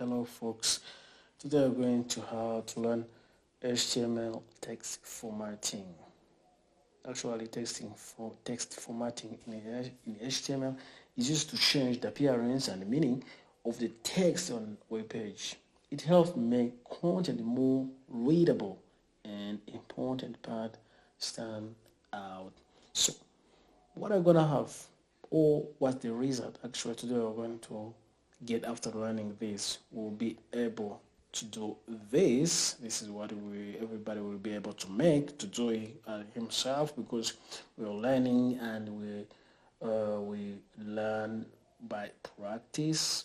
Hello folks, today we're going to how to learn HTML text formatting. Actually, text formatting in HTML is used to change the appearance and the meaning of the text on web page. It helps make content more readable and important part stand out. So what I'm gonna have, or what the result actually today we're going to get after learning this, we'll be able to do this. This is what everybody will be able to make to do it himself, because we're learning and we learn by practice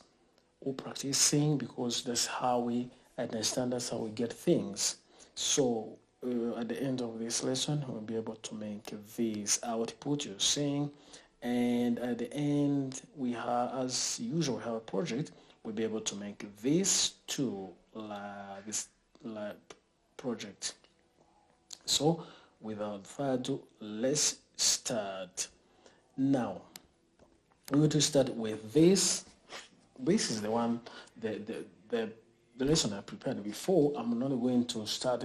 or practicing, because that's how we understand, that's how we get things. So at the end of this lesson, we'll be able to make this output you're seeing, and at the end we have, as usual, we have a project. We'll be able to make this too, this project. So without further ado, let's start. Now we're going to start with this. This is the one, the lesson I prepared before. I'm not going to start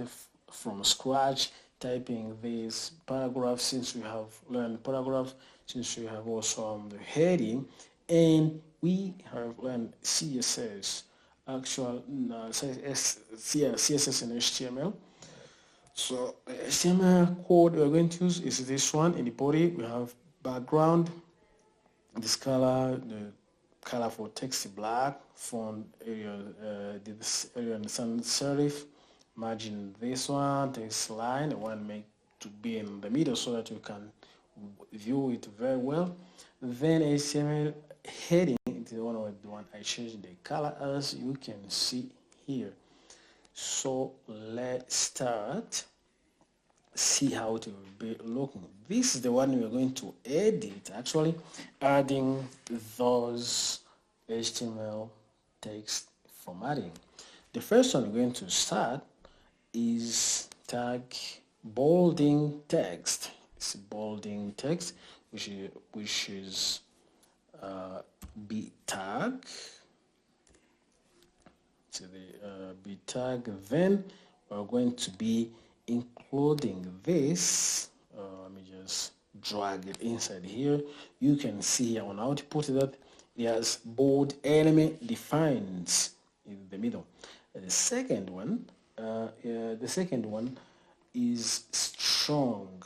from scratch typing this paragraph, since we have learned paragraph, since we have also the heading, and we have learned CSS, CSS and HTML. So the HTML code we're going to use is this one. In the body we have background, this color, the color for text black, font area, this area and sans serif, margin this one, text line, I want to make to be in the middle so that you can view it very well. Then HTML heading is the one I changed the color, as you can see here. So let's start, see how it will be looking. This is the one we're going to edit, actually adding those HTML text formatting. The first one we're going to start is tag bolding text. It's bolding text, which is B tag. So the B tag. Then we're going to be including this. Let me just drag it inside here. You can see here on output that it has bold element defines in the middle. The second one is strong.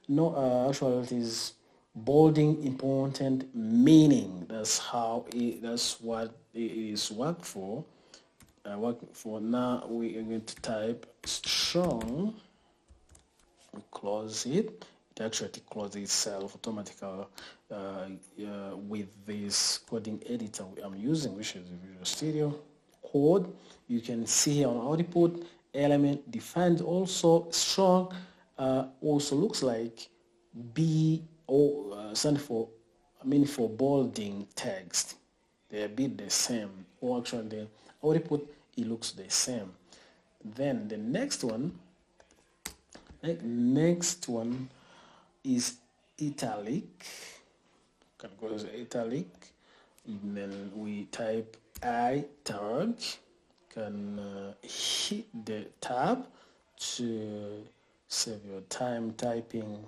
No, actually it is bolding important meaning. That's what it is worked for. Now we are going to type strong. We close it. It actually closes itself automatically with this coding editor I'm using, which is Visual Studio Code. You can see here on output, element defined. Also strong also looks like stand for, for bolding text. They're a bit the same, or actually the output, it looks the same. Then the next one is italic. Can go as italic, and then we type I tag. Can hit the tab to save your time typing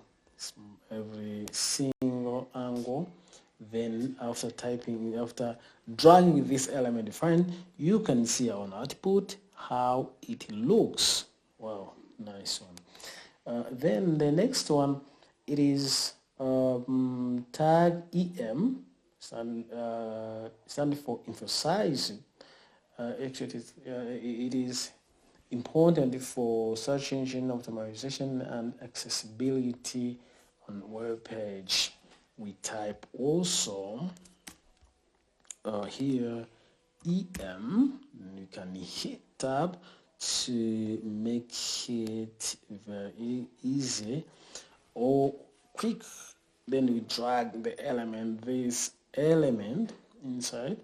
every single angle. Then after dragging this element defined, you can see on output how it looks. Wow, nice one. Then the next one, it is tag EM, stand for emphasizing. Actually, it is important for search engine optimization and accessibility on web page. We type also here EM, and you can hit tab to make it very easy or quick. Then we drag this element inside,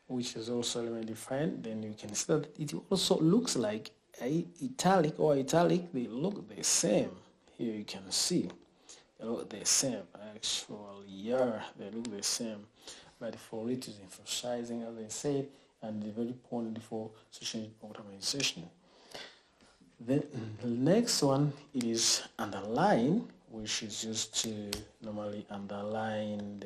which is also element defined. Then you can see that it also looks like italic or italic. They look the same. Here you can see they look the same. Actually, yeah, they look the same. but for it is emphasizing, as I said, and very important for search engine optimization. Then the next one, it is underline, which is used to normally underline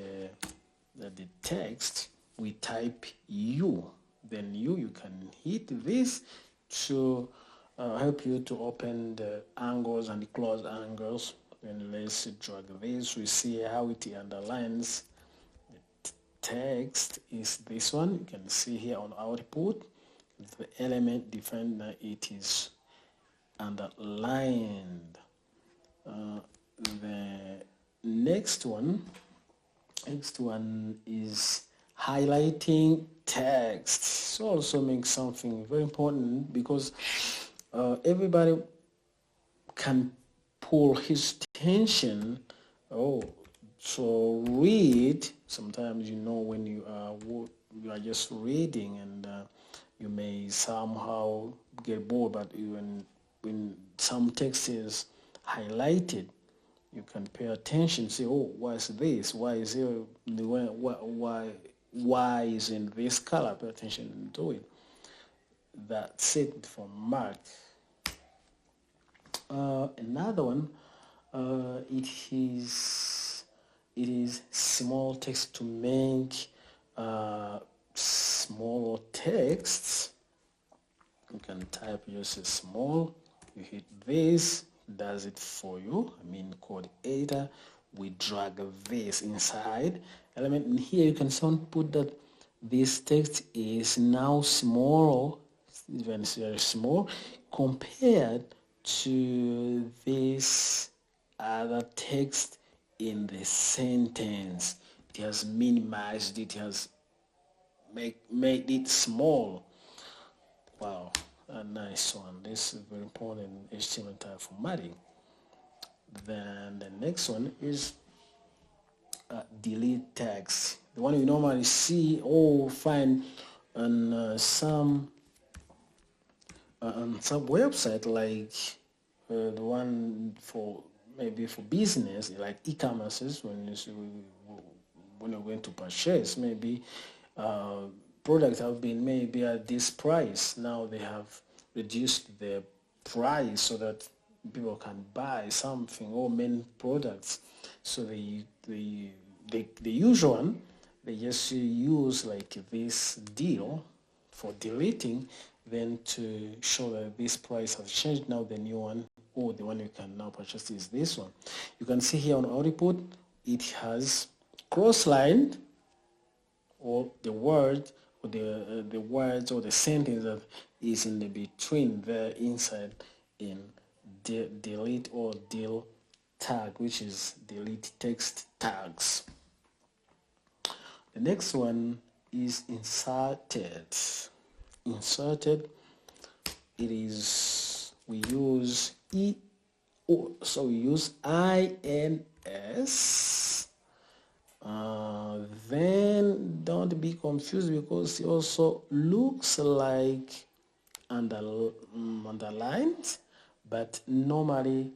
the text. We type U, then you can hit this to help you to open the angles and the close angles. And let's drag this. We see how it underlines the text is this one. You can see here on output the element defined that it is underlined. The next one is highlighting text. So also makes something very important because everybody can pull his attention. So read. Sometimes when you are just reading and you may somehow get bored, but when some text is highlighted, you can pay attention. Say, oh, what's this? Why is there why is in this color? Pay attention to it. That's it for Mark. Another one, it is small text to make small texts. You can type just small. You hit this, does it for you. Code editor. We drag this inside element, and here you can put that this text is now small, even very small, compared to this other text in the sentence. It has minimized it, has made it small. Wow, a nice one. This is very important in HTML type formatting. Then the next one is delete text. The one you normally see or find on some website, like the one for maybe for business, like e-commerces. When you're going to purchase, maybe products have been maybe at this price. Now they have reduced the price so that people can buy something or many products. So the usual one, they just use like this deal for deleting, then to show that this price has changed. Now the new one, or the one you can now purchase, is this one. You can see here on output it has cross-lined, or the word or the words or the sentence that is in the between there inside in delete or del tag, which is delete text tags. The next one is inserted. Inserted, it is, we use we use ins. Then don't be confused, because it also looks like underlined, but normally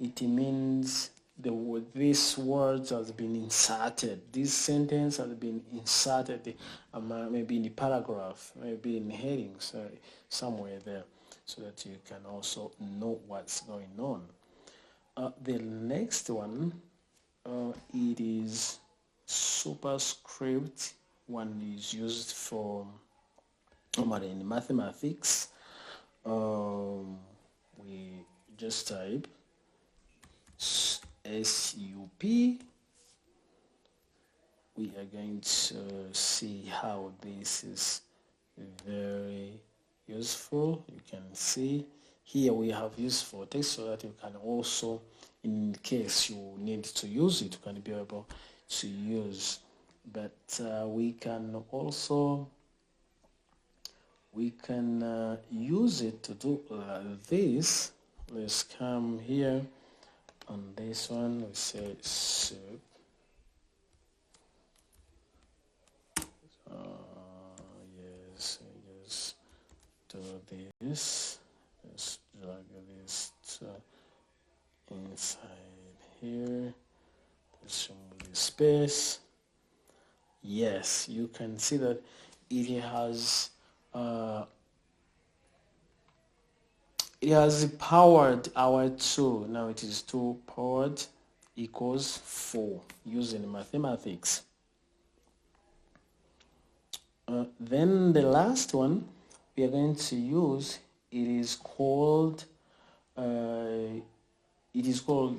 it means this word has been inserted. This sentence has been inserted, maybe in the paragraph, maybe in headings, somewhere there, so that you can also know what's going on. The next one, it is superscript. One is used for normally in mathematics. We just type SUP. We are going to see how this is very useful. You can see here we have used for text, so that you can also, in case you need to use it, you can be able to use. But we can also use it to do this. Let's come here on this one. We say soup. Yes, just do this. Just drag this inside here. Let's remove the space. Yes, you can see that it has powered our 2. Now it is 2 powered equals 4 using mathematics. Then the last one we are going to use, it is called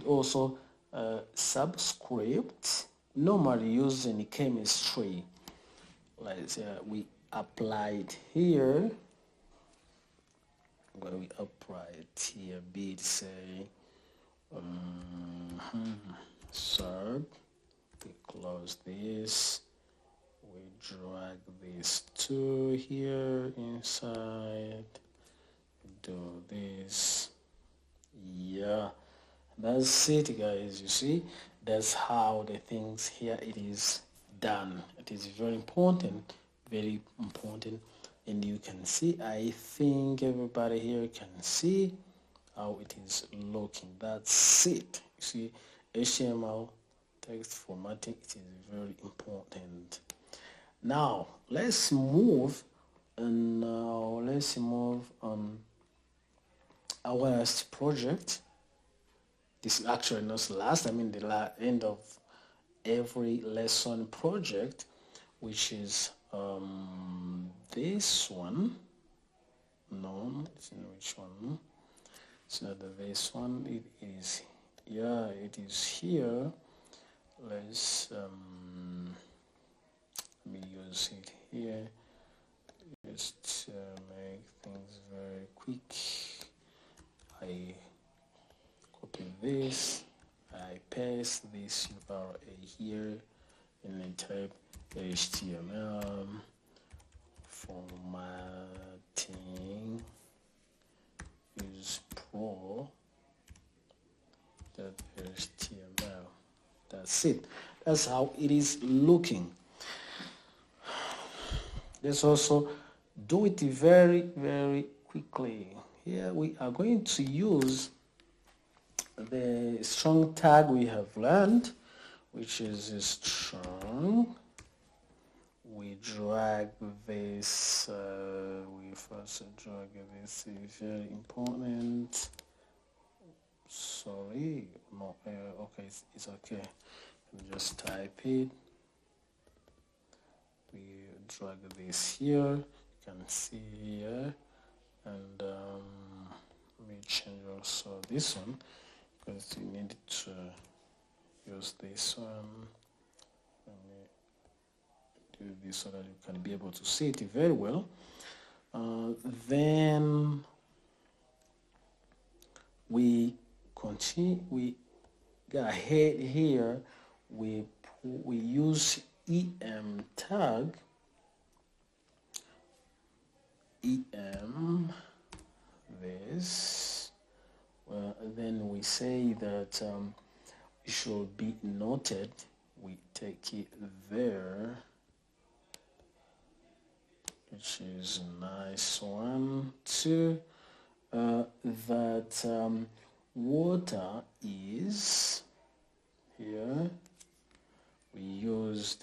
also subscript, normally used in chemistry. Like we applied here, where we applied here, be it say sub, we close this, we drag this 2 here inside, do this. Yeah, that's it, guys. You see, that's how the things here it is done. It is very important, and you can see, I think everybody here can see how it is looking. That's it. You see, HTML text formatting, it is very important. Now let's move on our last project. This is actually not last, I mean the end of every lesson project, which is this one. No, it's not which one. It's not this one. It is, yeah, it is here. Let's let me use it here just to make things very quick. I copy this, I paste this URL here, and then type HTML formatting use pro.html. That's it. That's how it is looking. Let's also do it very, very quickly. Here we are going to use the strong tag we have learned, which is strong. We drag this, we first drag this, is very important. Sorry, no, okay, it's okay. Just type it. We drag this here, you can see here, and let me change also this one, because you need to use this one. Let me do this so that you can be able to see it very well. Then we continue, we go ahead here, we use em tag, this, then we say that it should be noted, we take it there, which is a nice one too, that water is here. We use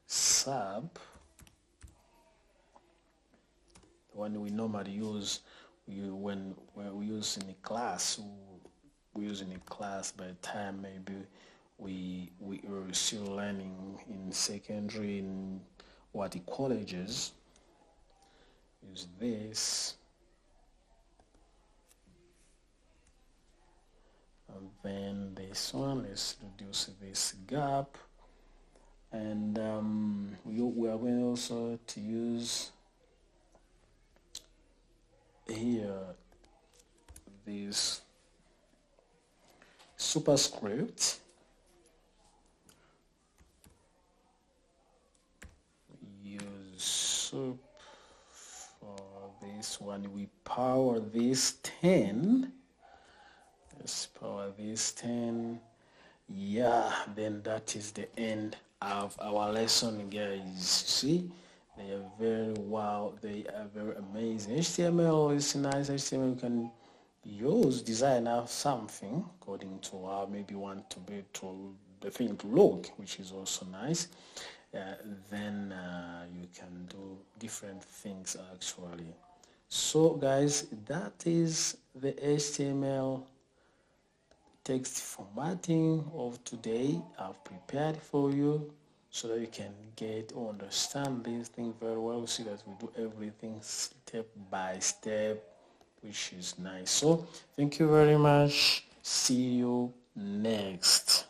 sub, the one we normally use when we use in a class. We use in a class by the time maybe we are still learning in secondary, in what the colleges. Use this, and then this one, let's reduce this gap, and we are going also to use here this superscript. Use sup for this one. We power this 10. Let's power this 10. Yeah, then that is the end of our lesson, guys. See, they are very wow, they are very amazing. HTML is nice. HTML you can use, design out something according to how maybe you want to the thing to look, which is also nice. Then you can do different things actually. So guys, that is the HTML text formatting of today. I've prepared for you so that you can get or understand this thing very well. See that we do everything step by step, which is nice. So thank you very much. See you next.